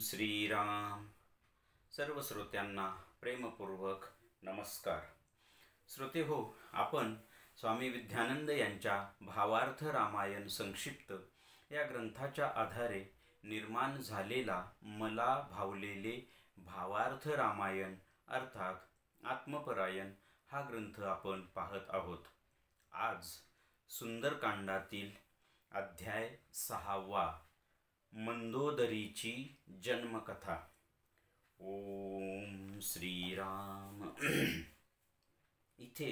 श्रीराम. सर्व श्रोत्यांना प्रेमपूर्वक नमस्कार. श्रोते हो, आपण स्वामी विद्यानंद यांच्या भावार्थ रामायण संक्षिप्त या ग्रंथाच्या आधारे निर्माण झालेला मला भावलेले भावार्थ रामायण अर्थात आत्मपरायण हा ग्रंथ आपण पाहत आहोत. आज सुंदरकांडातील अध्याय 6 मंदोदरीची जन्मकथा. ओम श्रीराम. इथे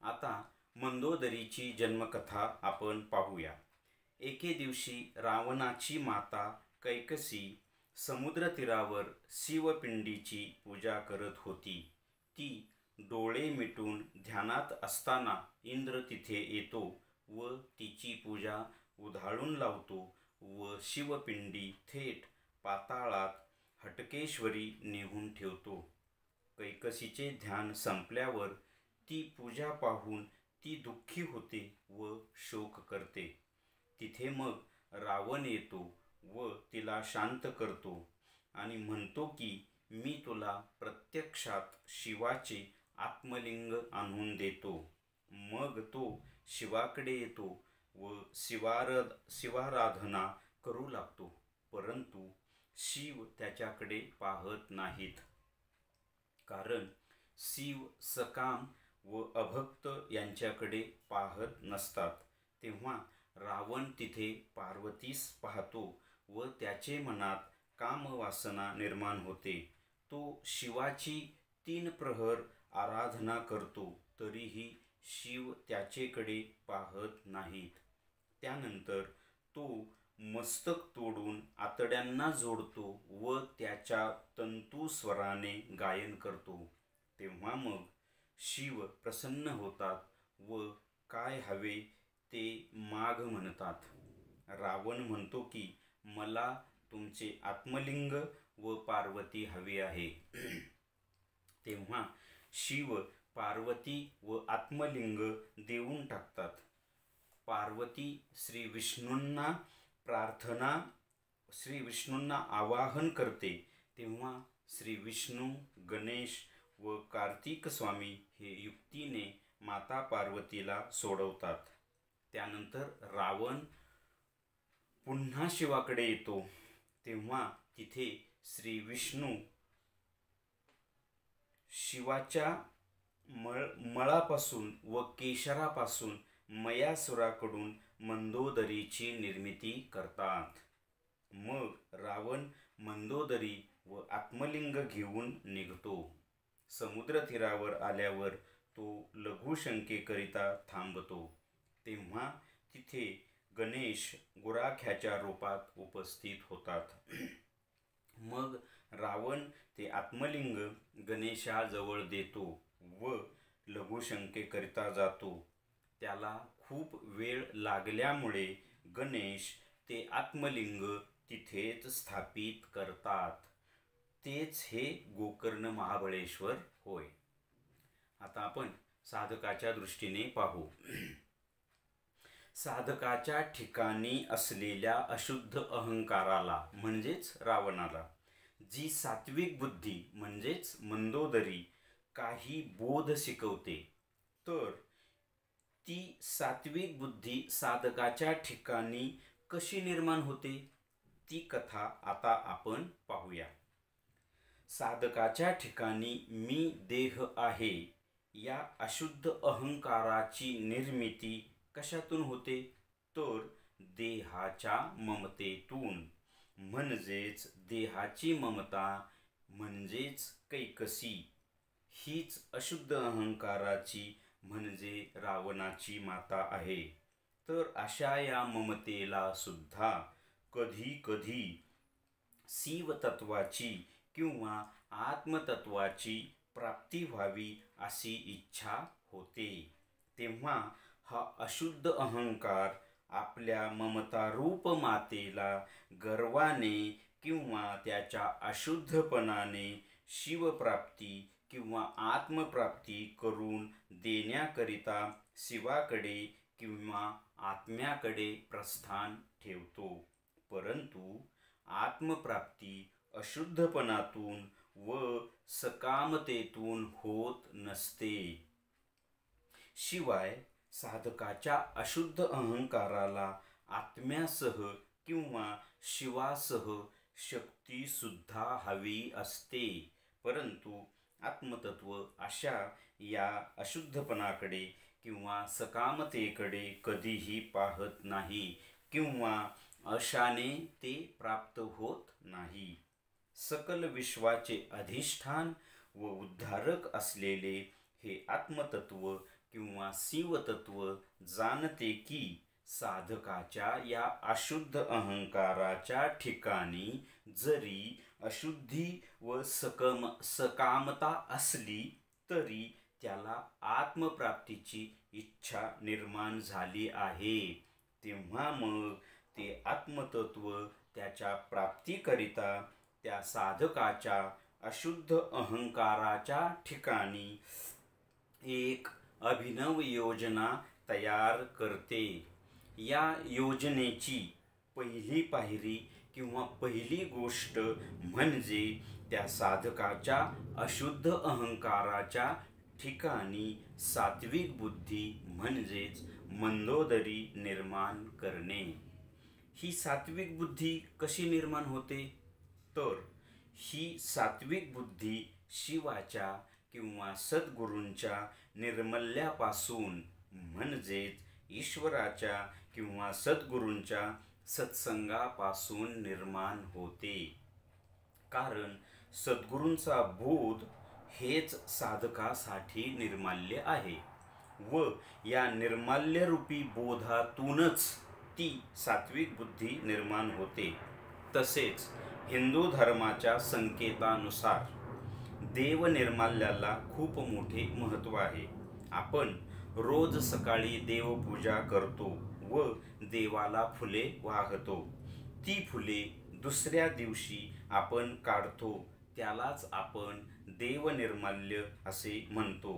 आता मंदोदरीची जन्मकथा आपण पाहूया. एके दिवशी रावणाची माता कैकसी समुद्र तीरावर शिवपिंडीची पूजा करत होती. ती डोळे मिटून ध्यानात असताना इंद्र तिथे येतो व तिची पूजा उधळून लावतो व शिवपिंडी थेट पाताळात हटकेश्वरी नेऊन ठेवतो. कैकसीचे ध्यान संपल्यावर ती पूजा पाहून ती दुःखी होते व शोक करते. तिथे मग रावण येतो व तिला शांत करतो आणि म्हणतो की मी तुला प्रत्यक्षात शिवाचे आत्मलिंग आणून देतो. मग तो शिवाकडे येतो व शिवाराधना करू लागतो, परंतु शिव त्याच्याकडे पाहत नाहीत, कारण शिव सकाम व अभक्त यांच्याकडे पाहत नसतात. तेव्हा रावण तिथे पार्वतीस पाहतो व त्याचे मनात कामवासना निर्माण होते. तो शिवाची 3 प्रहर आराधना करतो, तरीही शिव त्याचेकडे पाहत नाहीत. त्यानंतर तो मस्तक तोडून आतड्यांना जोडतो व त्याच्या तंतुस्वराने गायन करतो. तेव्हा मग शिव प्रसन्न होतात व काय हवे ते माग म्हणतात. रावण म्हणतो की मला तुमचे आत्मलिंग व पार्वती हवी आहे. तेव्हा शिव पार्वती व आत्मलिंग देऊन टाकतात. पार्वती श्री विष्णूंना आवाहन करते. तेव्हा श्री विष्णू, गणेश व कार्तिक स्वामी हे युक्तीने माता पार्वतीला सोडवतात. त्यानंतर रावण पुन्हा शिवाकडे येतो. तेव्हा तिथे श्री विष्णू शिवाच्या मळापासून व केशरापासून मयासुराकडून मंदोदरीची निर्मिती करतात. मग रावण मंदोदरी व आत्मलिंग घेऊन निघतो. समुद्र तीरावर आल्यावर तो लघुशंकेकरिता थांबतो. तेव्हा तिथे गणेश गुराख्याच्या रूपात उपस्थित होतात. मग रावण ते आत्मलिंग गणेशाजवळ देतो व लघुशंकेकरिता जातो. त्याला खूप वेळ लागल्यामुळे गणेश ते आत्मलिंग तिथेच स्थापित करतात. तेच हे गोकर्ण महाबळेश्वर होय. आता आपण साधकाच्या दृष्टीने पाहू. साधकाच्या ठिकाणी असलेल्या अशुद्ध अहंकाराला म्हणजेच रावणाला जी सात्विक बुद्धी म्हणजेच मंदोदरी काही बोध शिकवते, तर ती सात्विक बुद्धी साधकाच्या ठिकाणी कशी निर्माण होते ती कथा आता आपण पाहूया. साधकाच्या ठिकाणी मी देह आहे या अशुद्ध अहंकाराची निर्मिती कशातून होते, तर देहाच्या ममतेतून. म्हणजेच देहाची ममता म्हणजेच कैकसी हीच अशुद्ध अहंकाराची म्हणजे रावणाची माता आहे. तर अशा या ममतेला सुद्धा कधी कधी शिवतत्वाची किंवा आत्मतत्वाची प्राप्ती व्हावी अशी इच्छा होते. तेव्हा हा अशुद्ध अहंकार आपल्या ममतारूप मातेला गर्वाने किंवा त्याच्या अशुद्धपणाने शिवप्राप्ती किंवा आत्मप्राप्ती करून देण्याकरिता शिवाकडे किंवा आत्म्याकडे प्रस्थान ठेवतो. परंतु आत्मप्राप्ती अशुद्धपणातून व सकामतेतून होत नसते. शिवाय साधकाच्या अशुद्ध अहंकाराला आत्म्यासह किंवा शिवासह शक्ती सुद्धा हवी असते. परंतु आत्मतत्व अशा या अशुद्धपणाकडे किंवा सकामतेकडे कधीही पाहत नाही किंवा अशाने ते प्राप्त होत नाही. सकल विश्वाचे अधिष्ठान व उद्धारक असलेले हे आत्मतत्व किंवा शिवतत्व जाणते की साधकाच्या या अशुद्ध अहंकाराच्या ठिकाणी जरी अशुद्धी व सकामता असली तरी त्याला आत्मप्राप्तीची इच्छा निर्माण झाली आहे. तेव्हा मग ते आत्मतत्व त्याच्या प्राप्तीकरिता त्या साधकाच्या अशुद्ध अहंकाराच्या ठिकाणी एक अभिनव योजना तयार करते. या योजनेची पहिली पायरी किंवा पहिली गोष्ट म्हणजे त्या साधकाच्या अशुद्ध अहंकाराच्या ठिकाणी सात्विक बुद्धी म्हणजेच मंदोदरी निर्माण करणे. ही सात्विक बुद्धी कशी निर्माण होते तर ही सात्विक बुद्धी शिवाच्या किंवा सद्गुरूंच्या निर्मल्यापासून म्हणजेच ईश्वराच्या किंवा सद्गुरूंच्या सत्संगापासून निर्माण होते. कारण सद्गुरूंचा बोध हेच साधकासाठी निर्माल्य आहे व या निर्माल्यरूपी बोधातूनच ती सात्विक बुद्धी निर्माण होते. तसेच हिंदू धर्माच्या संकेतानुसार देव निर्माल्याला खूप मोठे महत्त्व आहे. आपण रोज सकाळी देवपूजा करतो व देवाला फुले वाहतो. ती फुले दुसऱ्या दिवशी आपण काढतो, त्यालाच आपण देवनिर्माल्य असे म्हणतो.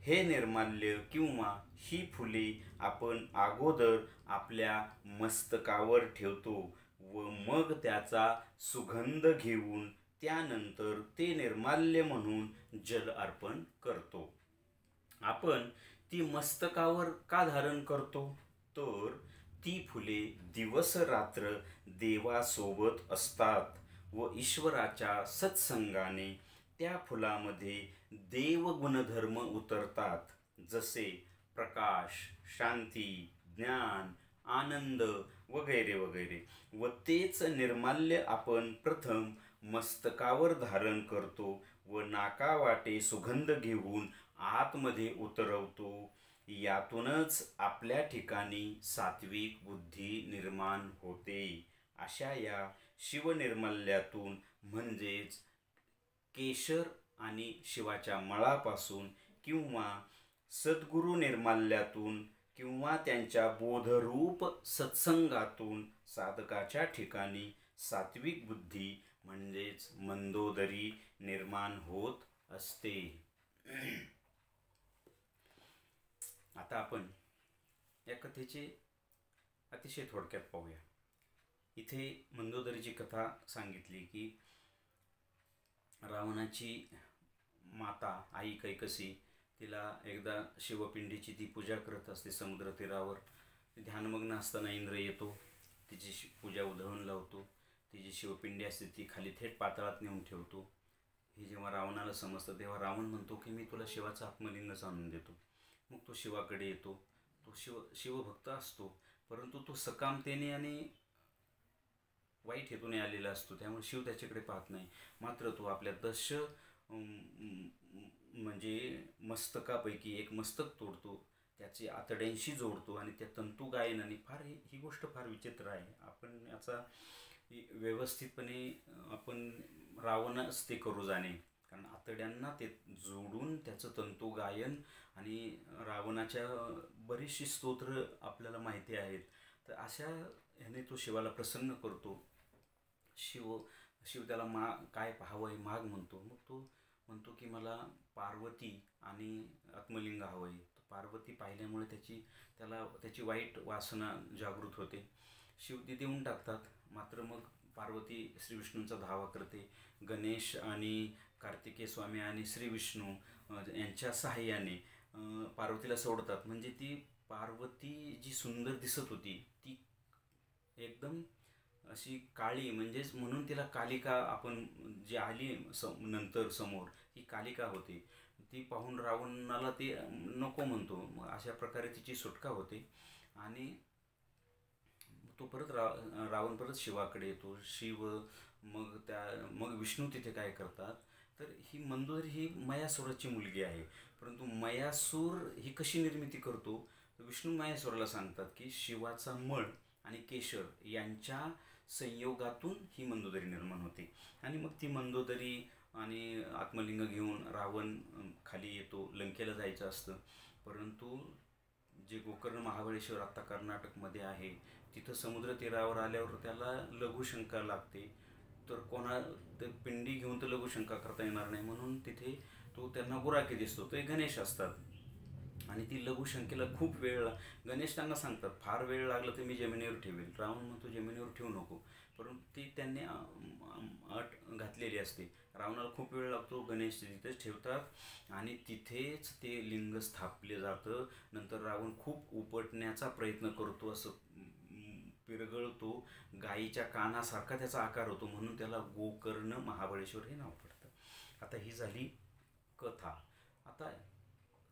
हे निर्माल्य किंवा ही फुले आपण अगोदर आपल्या मस्तकावर ठेवतो व मग त्याचा सुगंध घेऊन त्यानंतर ते निर्माल्य म्हणून जल अर्पण करतो. आपण ती मस्तकावर का धारण करतो तर ती फुले दिवस रात्र देवासोबत असतात व ईश्वराच्या सत्संगाने त्या फुलामध्ये देव गुणधर्म उतरतात, जसे प्रकाश, शांती, ज्ञान, आनंद वगैरे वगैरे. व तेच निर्माल्य आपण प्रथम मस्तकावर धारण करतो व नाकावाटे सुगंध घेऊन आतमध्ये उतरवतो. यातूनच आपल्या ठिकाणी सात्विक बुद्धी निर्माण होते. अशा या शिवनिर्माल्यातून म्हणजेच केशर आणि शिवाच्या मळापासून किंवा सद्गुरू निर्माल्यातून किंवा त्यांच्या बोधरूप सत्संगातून साधकाच्या ठिकाणी सात्विक बुद्धी म्हणजेच मंदोदरी निर्माण होत असते. आता आपण या कथेचे अतिशय थोडक्यात पाहूया. इथे मंदोदरीची कथा सांगितली की रावणाची माता आई कैकसी तिला एकदा शिवपिंडीची ती पूजा करत असते समुद्र तीरावर. ध्यानमग्न असताना इंद्र येतो, तिची पूजा उधळून लावतो. ती जी शिवपिंडी असते ती खाली थेट पाताळात नेऊन ठेवतो. हे जेव्हा रावणाला समजतं तेव्हा रावण म्हणतो की मी तुला शिवाचा आत्मलिंगच आणून देतो. मग तो शिवाकडे येतो. तो शिवभक्त असतो, परंतु तो सकामतेने आणि वाईट हेतूने आलेला असतो, त्यामुळे शिव त्याच्याकडे पाहत नाही. मात्र तो आपल्या म्हणजे मस्तकापैकी एक मस्तक तोडतो, त्याची आतड्यांशी जोडतो आणि त्या तंतू गायनाने ही गोष्ट फार विचित्र आहे. आपण याचा व्यवस्थितपणे आपण रावणच ते करू जाणे, कारण आतड्यांना ते जोडून त्याचं तंतू गायन आणि रावणाच्या बरीचशी स्तोत्र आपल्याला माहिती आहेत. तर अशा ह्याने तो शिवाला प्रसन्न करतो. शिव त्याला काय पाहावं आहे माग म्हणतो. मग तो म्हणतो की मला पार्वती आणि आत्मलिंग हवं आहे. पार्वती पाहिल्यामुळे त्याची वाईट वासना जागृत होते. शिव ती देऊन टाकतात. मात्र मग पार्वती श्री विष्णूंचा धावा करते. गणेश आणि कार्तिकेय स्वामी आणि श्री विष्णू यांच्या सहाय्याने पार्वतीला सोडतात. म्हणजे ती पार्वती जी सुंदर दिसत होती ती एकदम अशी काळी, म्हणजेच म्हणून तिला कालिका आपण जी आली नंतर समोर ही कालिका होती. ती पाहून रावणाला ती नको म्हणतो. मग अशा प्रकारे तिची सुटका होते आणि तो परत रावण परत शिवाकडे येतो. शिव मग विष्णू तिथे काय करतात, तर ही मंदोदरी ही मयासुराची मुलगी आहे. परंतु मयासूर ही कशी निर्मिती करतो, तर विष्णू मयासूरला सांगतात की शिवाचा मळ आणि केशर यांच्या संयोगातून ही मंदोदरी निर्माण होते. आणि मग ती मंदोदरी आणि आत्मलिंग घेऊन रावण खाली येतो. लंकेला जायचं असतं, परंतु जे गोकर्ण महाबळेश्वर आत्ता कर्नाटकमध्ये आहे तिथं समुद्र तीरावर आल्यावर त्याला लघुशंका लागते. तर ते पिंडी घेऊन तर लघुशंका करता येणार नाही, म्हणून तिथे तो त्यांना गुराखी दिसतो. ते गणेश असतात आणि ती लघुशंकेला खूप गणेश त्यांना सांगतात फार वेळ लागला तर मी जमिनीवर ठेवेल. रावण म्हणतो जमिनीवर ठेवू नको, परंतु ती त्यांनी अट घातलेली असते. रावणाला खूप वेळ लागतो, गणेश तिथेच ठेवतात आणि तिथेच ते लिंग स्थापले जातं. नंतर रावण खूप उपटण्याचा प्रयत्न करतो, असं पिरगळतो, गायीच्या कानासारखा त्याचा आकार होतो, म्हणून त्याला गोकर्ण महाबळेश्वर हे नाव पडतं. आता ही झाली कथा. आता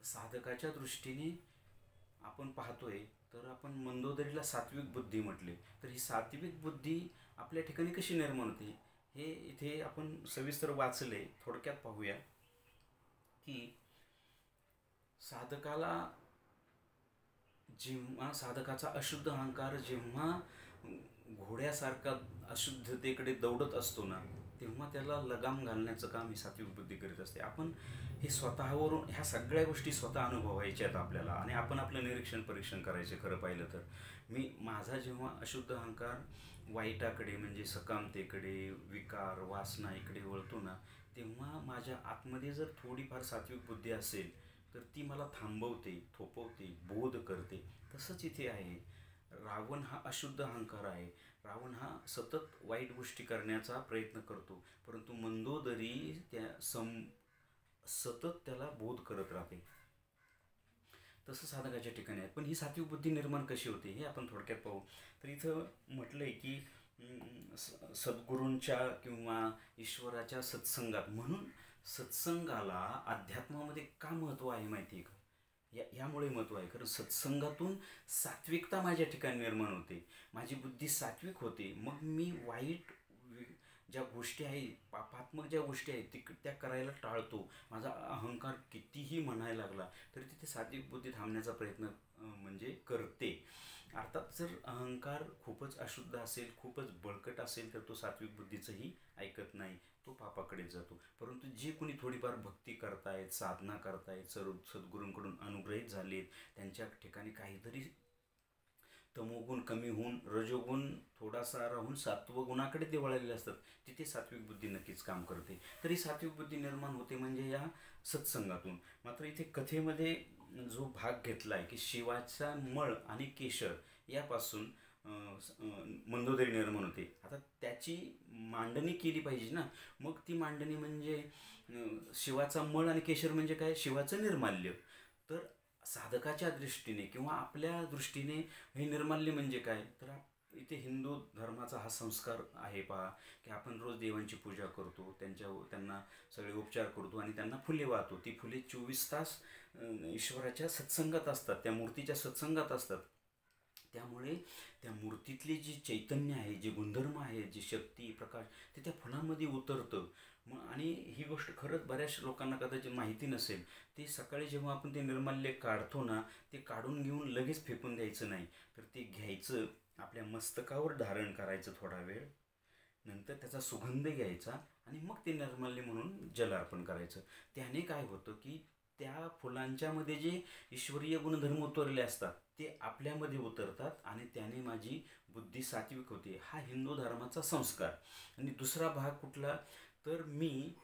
साधकाच्या दृष्टीने आपण पाहतोय तर आपण मंदोदरीला सात्विक बुद्धी म्हटले, तर ही सात्विक बुद्धी आपल्या ठिकाणी कशी निर्माण होते हे इथे आपण सविस्तर वाचले. थोडक्यात पाहूया की जेव्हा साधकाचा अशुद्ध अहंकार जेव्हा घोड्यासारखा अशुद्धतेकडे दौडत असतो ना, तेव्हा त्याला लगाम घालण्याचं काम ही सात्विक बुद्धी करीत असते. आपण हे स्वतःवरून ह्या सगळ्या गोष्टी स्वतः अनुभवायच्या आहेत आपल्याला आणि आपण आपलं निरीक्षण परीक्षण करायचे. खरं पाहिलं तर माझा जेव्हा अशुद्ध अहंकार वाईटाकडे म्हणजे सकामतेकडे, विकार, वासना इकडे वळतो ना, तेव्हा माझ्या आतमध्ये जर थोडीफार सात्विक बुद्धी असेल तर ती मला थांबवते, थोपवते, बोध करते. तसंच इथे आहे. रावण हा अशुद्ध अहंकार आहे. रावण हा सतत वाईट गोष्टी करण्याचा प्रयत्न करतो, परंतु मंदोदरी सतत त्याला बोध करत राहते. तसं साधकाच्या ठिकाणी आहे. पण ही सात्विक बुद्धी निर्माण कशी होते हे आपण थोडक्यात पाहू. तर इथं म्हटलंय की सद्गुरूंच्या किंवा ईश्वराच्या सत्संगात, म्हणून सत्संगाला अध्यात्मामध्ये का महत्त्व आहे माहिती आहे का? यामुळे महत्त्व आहे, कारण सत्संगातून सात्विकता माझ्या ठिकाणी निर्माण होते, माझी बुद्धी सात्विक होते. मग मी वाईट ज्या गोष्टी आहेत, पापात्मक ज्या गोष्टी आहेत त्या करायला टाळतो. माझा अहंकार कितीही म्हणायला लागला तरी तिथे सात्विक बुद्धी थांबण्याचा प्रयत्न म्हणजे करते. अर्थात जर अहंकार खूपच अशुद्ध असेल, खूपच बळकट असेल तर तो सात्विक बुद्धीचंही ऐकत नाही, तो पापाकडे जातो. परंतु जे कोणी थोडीफार भक्ती करतायत, साधना करतायत, सद्गुरूंकडून अनुग्रहित झालेत, त्यांच्या ठिकाणी काहीतरी तमोगुण कमी होऊन रजोगुण थोडासा राहून सत्वगुणाकडे ते वळलेले असतात, तिथे सात्विक बुद्धी नक्कीच काम करते. तरी सात्विक बुद्धी निर्माण होते म्हणजे या सत्संगातून. मात्र इथे कथेमध्ये जो भाग घेतला आहे की शिवाचा मळ आणि केशर यापासून मंदोदरी निर्माण होते. आता त्याची मांडणी केली पाहिजे ना. मग ती मांडणी म्हणजे शिवाचा मळ आणि केशर म्हणजे काय, शिवाचं निर्माल्य. तर साधकाच्या दृष्टीने किंवा आपल्या दृष्टीने हे निर्माल्य म्हणजे काय, तर इथे हिंदू धर्माचा हा संस्कार आहे पहा, की आपण रोज देवांची पूजा करतो, त्यांना सगळे उपचार करतो आणि त्यांना फुले वाहतो. ती फुले 24 तास ईश्वराच्या सत्संगात असतात, त्या मूर्तीच्या सत्संगात असतात. त्यामुळे त्या मूर्तीतले जे चैतन्य आहे, जे गुणधर्म आहे, जी शक्ती, प्रकाश ते त्या फुलांमध्ये उतरतं. आणि ही गोष्ट खरंच बऱ्याच लोकांना कदाचित माहिती नसेल. ते सकाळी जेव्हा आपण ते निर्माल्य काढतो ना, ते काढून घेऊन लगेच फेकून द्यायचं नाही, तर ते घ्यायचं, आपल्या मस्तकावर धारण करायचं थोडा वेळ, नंतर त्याचा सुगंध घ्यायचा आणि मग ते निर्माल्य म्हणून जल अर्पण करायचं. त्याने काय होतं की त्या फुलांच्यामध्ये जे ईश्वरीय गुणधर्म उतरले असतात ते आपल्यामध्ये उतरतात आणि त्याने माझी बुद्धी सात्विक होते. हा हिंदू धर्माचा संस्कार. आणि दुसरा भाग कुठला, तर मी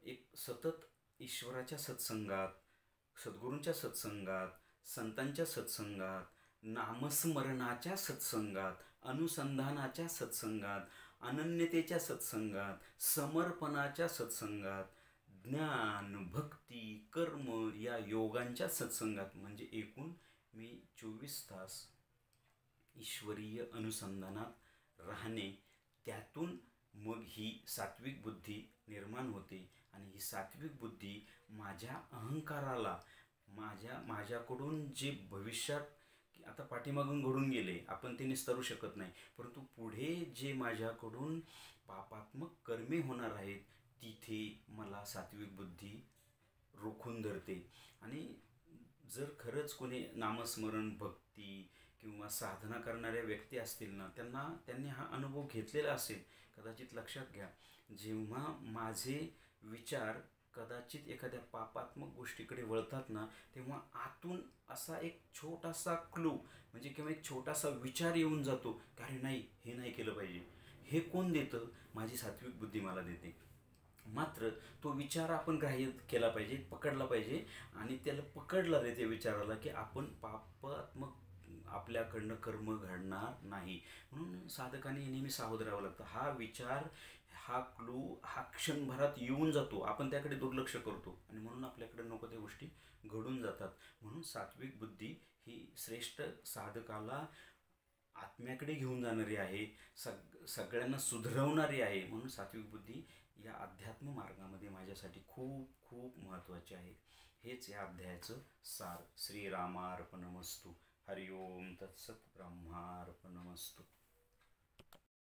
एक सतत ईश्वराच्या सत्संगात, सद्गुरूंच्या सत्संगात, संतांच्या सत्संगात, नामस्मरणाच्या सत्संगात, अनुसंधानाच्या सत्संगात अनन्यतेच्या सत्संगात, समर्पणाच्या सत्संगात, ज्ञान, भक्ती, कर्म या योगांच्या सत्संगात, म्हणजे एकूण मी 24 तास ईश्वरीय अनुसंधानात राहणे, त्यातून मग ही सात्विक बुद्धी निर्माण होते. आणि ही सात्विक बुद्धी माझ्या अहंकाराला, माझ्याकडून जे भविष्यात आता पाठीमागून घडून गेले आपण ते निस्तरू शकत नाही, परंतु पुढे जे माझ्याकडून पापात्मक कर्मे होणार आहेत तिथे मला सात्विक बुद्धी रोखून धरते. आणि जर खरंच कोणी नामस्मरण, भक्ती किंवा साधना करणाऱ्या व्यक्ती असतील ना, त्यांनी हा अनुभव घेतलेला असेल. कदाचित लक्षात घ्या, जेव्हा माझे विचार कदाचित एखाद्या पापात्मक गोष्टीकडे वळतात ना, तेव्हा आतून असा एक छोटासा क्लू, म्हणजे किंवा एक छोटासा विचार येऊन जातो की अरे नाही, हे नाही केलं पाहिजे. हे कोण देतं? माझी सात्विक बुद्धी मला देते. मात्र तो विचार आपण ग्राह्य केला पाहिजे, पकडला पाहिजे. आणि त्याला पकडला रे त्या विचाराला की आपण पापात्मक आपल्याकडनं कर्म घडणार नाही. म्हणून साधकांनी नेहमी सावध राहावं लागतं. हा विचार, हा क्लू हा क्षणभरात येऊन जातो, आपण त्याकडे दुर्लक्ष करतो आणि म्हणून आपल्याकडे नको त्या गोष्टी घडून जातात. म्हणून सात्विक बुद्धी ही श्रेष्ठ साधकाला आत्म्याकडे घेऊन जाणारी आहे, सगळ्यांना सुधरवणारी आहे. म्हणून सात्विक बुद्धी या अध्यात्म मार्गामध्ये माझ्यासाठी खूप खूप महत्त्वाची आहे. हेच या अध्यायाचं सार. श्रीरामार्पणमस्तु. हरिओम तत्सत. ब्रह्मार्पणमस्तु.